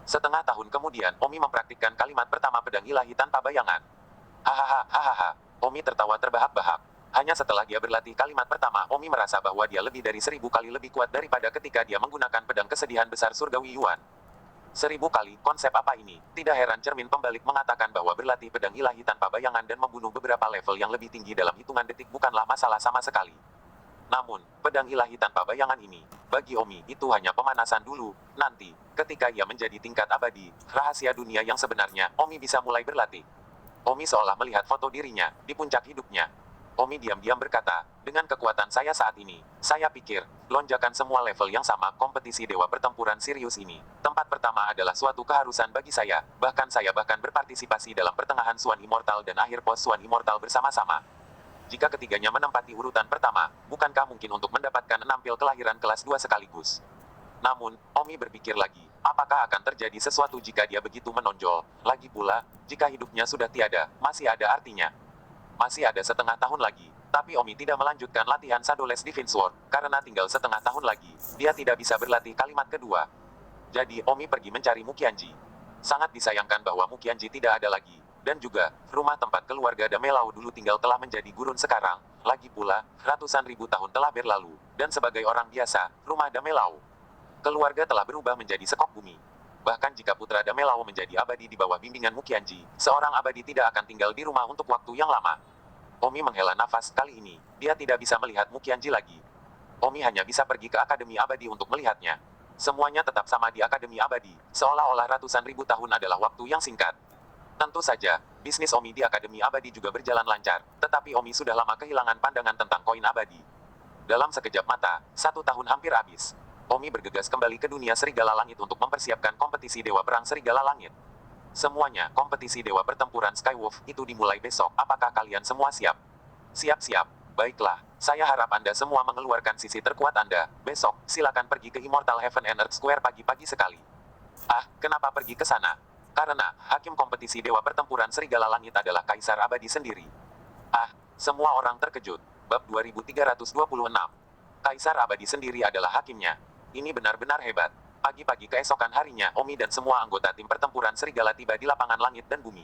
Setengah tahun kemudian, Omi mempraktikkan kalimat pertama pedang ilahi tanpa bayangan. Hahaha, hahaha. Omi tertawa terbahak-bahak. Hanya setelah dia berlatih kalimat pertama, Omi merasa bahwa dia lebih dari 1000 kali lebih kuat daripada ketika dia menggunakan pedang kesedihan besar surgawi Yuan. 1000 kali, konsep apa ini? Tidak heran cermin pembalik mengatakan bahwa berlatih pedang ilahi tanpa bayangan dan membunuh beberapa level yang lebih tinggi dalam hitungan detik bukanlah masalah sama sekali. Namun, pedang ilahi tanpa bayangan ini, bagi Omi, itu hanya pemanasan dulu. Nanti, ketika ia menjadi tingkat abadi, rahasia dunia yang sebenarnya, Omi bisa mulai berlatih. Omi seolah melihat foto dirinya, di puncak hidupnya. Omi diam-diam berkata, dengan kekuatan saya saat ini, saya pikir, lonjakan semua level yang sama kompetisi dewa pertempuran Sirius ini. Tempat pertama adalah suatu keharusan bagi saya, bahkan saya berpartisipasi dalam pertengahan Swan Immortal dan akhir pos Swan Immortal bersama-sama. Jika ketiganya menempati urutan pertama, bukankah mungkin untuk mendapatkan 6 pil kelahiran kelas 2 sekaligus? Namun, Omi berpikir lagi, apakah akan terjadi sesuatu jika dia begitu menonjol? Lagi pula, jika hidupnya sudah tiada, masih ada artinya. Masih ada setengah tahun lagi, tapi Omi tidak melanjutkan latihan Shadow-less Divine Sword, karena tinggal setengah tahun lagi, dia tidak bisa berlatih kalimat kedua. Jadi, Omi pergi mencari Mukianji. Sangat disayangkan bahwa Mukianji tidak ada lagi. Dan juga, rumah tempat keluarga Damelau dulu tinggal telah menjadi gurun sekarang. Lagi pula, ratusan ribu tahun telah berlalu. Dan sebagai orang biasa, rumah Damelau keluarga telah berubah menjadi sekop bumi. Bahkan jika putra Damelau menjadi abadi di bawah bimbingan Mukianji, seorang abadi tidak akan tinggal di rumah untuk waktu yang lama. Omi menghela nafas kali ini, dia tidak bisa melihat Mukianji lagi. Omi hanya bisa pergi ke Akademi Abadi untuk melihatnya. Semuanya tetap sama di Akademi Abadi, seolah-olah ratusan ribu tahun adalah waktu yang singkat. Tentu saja, bisnis Omi di Akademi Abadi juga berjalan lancar, tetapi Omi sudah lama kehilangan pandangan tentang koin abadi. Dalam sekejap mata, 1 tahun hampir habis. Omi bergegas kembali ke dunia Serigala Langit untuk mempersiapkan kompetisi Dewa Perang Serigala Langit. Semuanya, kompetisi Dewa Pertempuran Skywolf, itu dimulai besok. Apakah kalian semua siap? Siap-siap. Baiklah, saya harap Anda semua mengeluarkan sisi terkuat Anda. Besok, silakan pergi ke Immortal Heaven and Earth Square pagi-pagi sekali. Ah, kenapa pergi ke sana? Karena, hakim kompetisi Dewa Pertempuran Serigala Langit adalah Kaisar Abadi sendiri. Ah, semua orang terkejut. Bab 2326. Kaisar Abadi sendiri adalah hakimnya. Ini benar-benar hebat. Pagi-pagi keesokan harinya, Omi dan semua anggota tim pertempuran serigala tiba di lapangan langit dan bumi.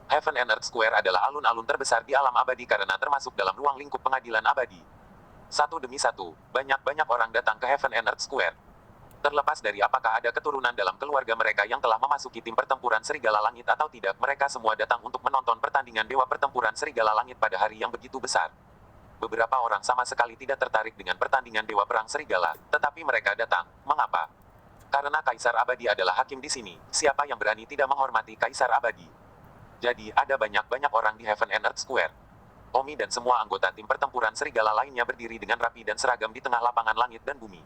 Heaven and Earth Square adalah alun-alun terbesar di alam abadi karena termasuk dalam ruang lingkup pengadilan abadi. Satu demi satu, banyak-banyak orang datang ke Heaven and Earth Square. Terlepas dari apakah ada keturunan dalam keluarga mereka yang telah memasuki tim pertempuran Serigala Langit atau tidak, mereka semua datang untuk menonton pertandingan Dewa Pertempuran Serigala Langit pada hari yang begitu besar. Beberapa orang sama sekali tidak tertarik dengan pertandingan Dewa Perang Serigala, tetapi mereka datang. Mengapa? Karena Kaisar Abadi adalah hakim di sini. Siapa yang berani tidak menghormati Kaisar Abadi? Jadi, ada banyak-banyak orang di Heaven and Earth Square. Omi dan semua anggota tim pertempuran Serigala lainnya berdiri dengan rapi dan seragam di tengah lapangan langit dan bumi.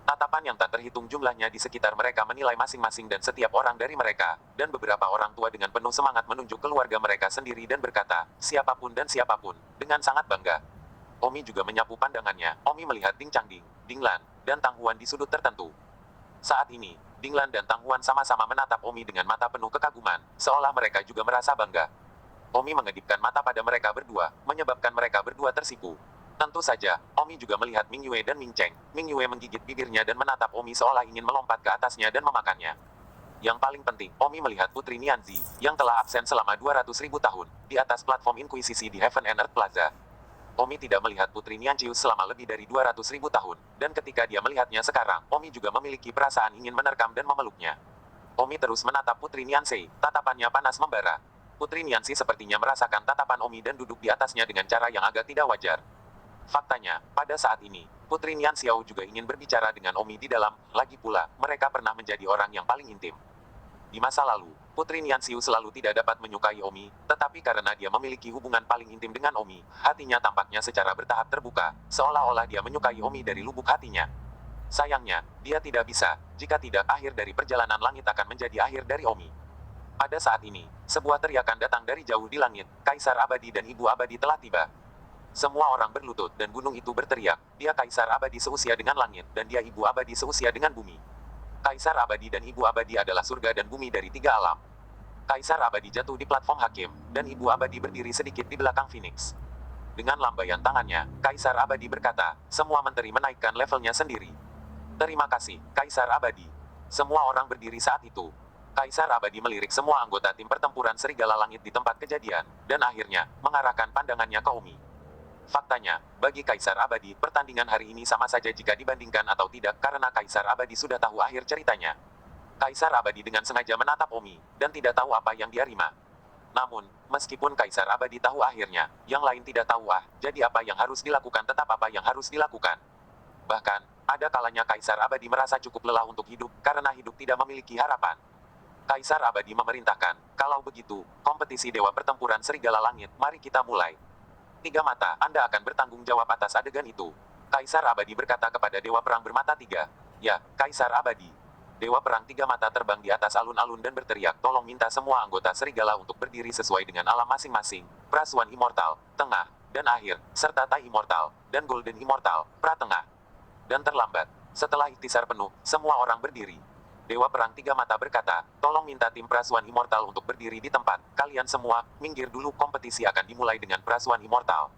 Tatapan yang tak terhitung jumlahnya di sekitar mereka menilai masing-masing dan setiap orang dari mereka, dan beberapa orang tua dengan penuh semangat menunjuk keluarga mereka sendiri dan berkata, siapapun dan siapapun, dengan sangat bangga. Omi juga menyapu pandangannya. Omi melihat Ding Changding, Ding Lan, dan Tang Huan di sudut tertentu. Saat ini, Ding Lan dan Tang Huan sama-sama menatap Omi dengan mata penuh kekaguman, seolah mereka juga merasa bangga. Omi mengedipkan mata pada mereka berdua, menyebabkan mereka berdua tersipu. Tentu saja, Omi juga melihat Ming Yue dan Ming Cheng. Ming Yue menggigit bibirnya dan menatap Omi seolah ingin melompat ke atasnya dan memakannya. Yang paling penting, Omi melihat Putri Nianzi, yang telah absen selama 200.000 tahun, di atas platform Inkuisisi di Heaven and Earth Plaza. Omi tidak melihat Putri Nianjiu selama lebih dari 200.000 tahun, dan ketika dia melihatnya sekarang, Omi juga memiliki perasaan ingin menerkam dan memeluknya. Omi terus menatap Putri Nianzi, tatapannya panas membara. Putri Nianzi sepertinya merasakan tatapan Omi dan duduk di atasnya dengan cara yang agak tidak wajar. Faktanya, pada saat ini, Putri Nian Xiao juga ingin berbicara dengan Omi di dalam, lagi pula, mereka pernah menjadi orang yang paling intim. Di masa lalu, Putri Nian Xiao selalu tidak dapat menyukai Omi, tetapi karena dia memiliki hubungan paling intim dengan Omi, hatinya tampaknya secara bertahap terbuka, seolah-olah dia menyukai Omi dari lubuk hatinya. Sayangnya, dia tidak bisa, jika tidak akhir dari perjalanan langit akan menjadi akhir dari Omi. Pada saat ini, sebuah teriakan datang dari jauh di langit, Kaisar Abadi dan Ibu Abadi telah tiba. Semua orang berlutut dan gunung itu berteriak, dia Kaisar Abadi seusia dengan langit, dan dia Ibu Abadi seusia dengan bumi. Kaisar Abadi dan Ibu Abadi adalah surga dan bumi dari 3 alam. Kaisar Abadi jatuh di platform hakim, dan Ibu Abadi berdiri sedikit di belakang Phoenix. Dengan lambaian tangannya, Kaisar Abadi berkata, semua menteri menaikkan levelnya sendiri. Terima kasih, Kaisar Abadi. Semua orang berdiri saat itu. Kaisar Abadi melirik semua anggota tim pertempuran Serigala Langit di tempat kejadian, dan akhirnya, mengarahkan pandangannya ke Omi. Faktanya, bagi Kaisar Abadi, pertandingan hari ini sama saja jika dibandingkan atau tidak karena Kaisar Abadi sudah tahu akhir ceritanya. Kaisar Abadi dengan sengaja menatap Omi, dan tidak tahu apa yang dia rima. Namun, meskipun Kaisar Abadi tahu akhirnya, yang lain tidak tahu jadi apa yang harus dilakukan tetap apa yang harus dilakukan. Bahkan, ada kalanya Kaisar Abadi merasa cukup lelah untuk hidup, karena hidup tidak memiliki harapan. Kaisar Abadi memerintahkan, kalau begitu, kompetisi Dewa Pertempuran Serigala Langit, mari kita mulai. Tiga mata, Anda akan bertanggung jawab atas adegan itu. Kaisar Abadi berkata kepada Dewa Perang bermata tiga. Ya, Kaisar Abadi. Dewa Perang tiga mata terbang di atas alun-alun dan berteriak, tolong minta semua anggota serigala untuk berdiri sesuai dengan alam masing-masing, Prasuan Immortal, Tengah, dan Akhir, serta Tai Immortal, dan Golden Immortal, Pratengah. Dan terlambat. Setelah ikhtisar penuh, semua orang berdiri. Dewa Perang tiga mata berkata, tolong minta tim Prasuan Immortal untuk berdiri di tempat, kalian semua, minggir dulu kompetisi akan dimulai dengan Prasuan Immortal.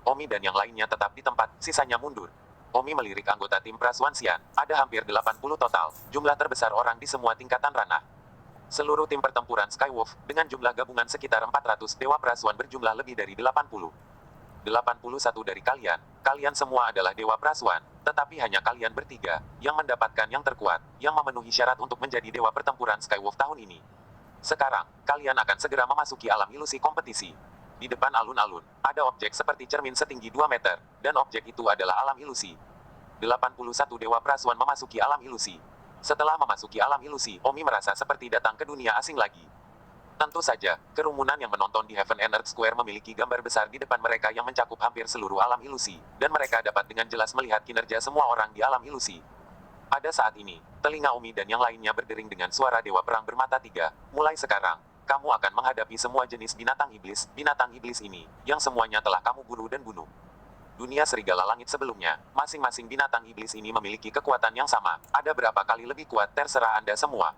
Omi dan yang lainnya tetap di tempat, sisanya mundur. Omi melirik anggota tim Prasuan Xian, ada hampir 80 total, jumlah terbesar orang di semua tingkatan ranah. Seluruh tim pertempuran Skywolf, dengan jumlah gabungan sekitar 400 Dewa Prasuan berjumlah lebih dari 80. 81 dari kalian semua adalah Dewa Prasuan, tetapi hanya kalian bertiga, yang mendapatkan yang terkuat, yang memenuhi syarat untuk menjadi Dewa Pertempuran Skywolf tahun ini. Sekarang, kalian akan segera memasuki alam ilusi kompetisi. Di depan alun-alun, ada objek seperti cermin setinggi 2 meter, dan objek itu adalah alam ilusi. 81 Dewa Prasuan memasuki alam ilusi. Setelah memasuki alam ilusi, Omi merasa seperti datang ke dunia asing lagi. Tentu saja, kerumunan yang menonton di Heaven and Earth Square memiliki gambar besar di depan mereka yang mencakup hampir seluruh alam ilusi, dan mereka dapat dengan jelas melihat kinerja semua orang di alam ilusi. Pada saat ini, telinga Omi dan yang lainnya berdering dengan suara Dewa Perang bermata tiga. Mulai sekarang, kamu akan menghadapi semua jenis binatang iblis ini, yang semuanya telah kamu buru dan bunuh. Dunia Serigala Langit sebelumnya, masing-masing binatang iblis ini memiliki kekuatan yang sama, ada berapa kali lebih kuat terserah Anda semua.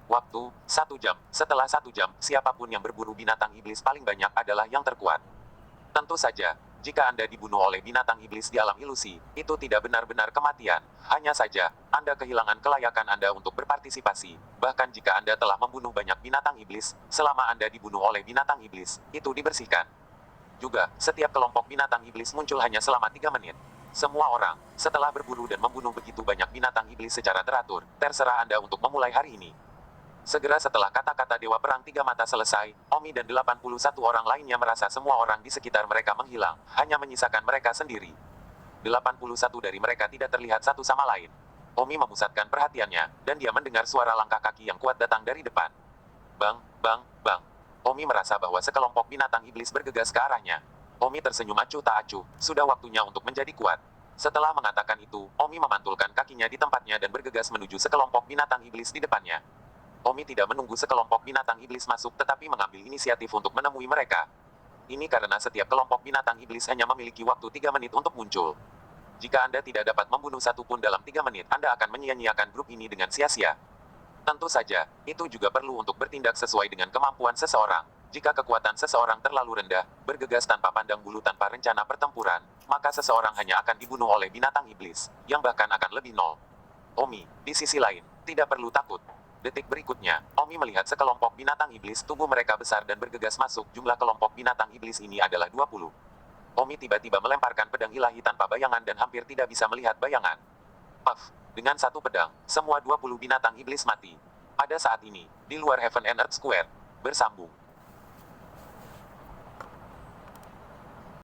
Waktu, 1 jam, setelah 1 jam, siapapun yang berburu binatang iblis paling banyak adalah yang terkuat. Tentu saja, jika Anda dibunuh oleh binatang iblis di alam ilusi, itu tidak benar-benar kematian. Hanya saja, Anda kehilangan kelayakan Anda untuk berpartisipasi. Bahkan jika Anda telah membunuh banyak binatang iblis, selama Anda dibunuh oleh binatang iblis, itu dibersihkan. Juga, setiap kelompok binatang iblis muncul hanya selama 3 menit. Semua orang, setelah berburu dan membunuh begitu banyak binatang iblis secara teratur, terserah Anda untuk memulai hari ini. Segera setelah kata-kata Dewa Perang tiga mata selesai, Omi dan 81 orang lainnya merasa semua orang di sekitar mereka menghilang, hanya menyisakan mereka sendiri. 81 dari mereka tidak terlihat satu sama lain. Omi memusatkan perhatiannya, dan dia mendengar suara langkah kaki yang kuat datang dari depan. Bang, bang, bang. Omi merasa bahwa sekelompok binatang iblis bergegas ke arahnya. Omi tersenyum acuh tak acuh, sudah waktunya untuk menjadi kuat. Setelah mengatakan itu, Omi memantulkan kakinya di tempatnya dan bergegas menuju sekelompok binatang iblis di depannya. Omi tidak menunggu sekelompok binatang iblis masuk tetapi mengambil inisiatif untuk menemui mereka. Ini karena setiap kelompok binatang iblis hanya memiliki waktu 3 menit untuk muncul. Jika Anda tidak dapat membunuh satu pun dalam 3 menit, Anda akan menyia-nyiakan grup ini dengan sia-sia. Tentu saja, itu juga perlu untuk bertindak sesuai dengan kemampuan seseorang. Jika kekuatan seseorang terlalu rendah, bergegas tanpa pandang bulu tanpa rencana pertempuran, maka seseorang hanya akan dibunuh oleh binatang iblis, yang bahkan akan lebih nol. Omi, di sisi lain, tidak perlu takut. Detik berikutnya, Omi melihat sekelompok binatang iblis, tubuh mereka besar dan bergegas masuk. Jumlah kelompok binatang iblis ini adalah 20. Omi tiba-tiba melemparkan pedang ilahi tanpa bayangan dan hampir tidak bisa melihat bayangan. Puff, dengan satu pedang, semua 20 binatang iblis mati. Pada saat ini, di luar Heaven and Earth Square, bersambung.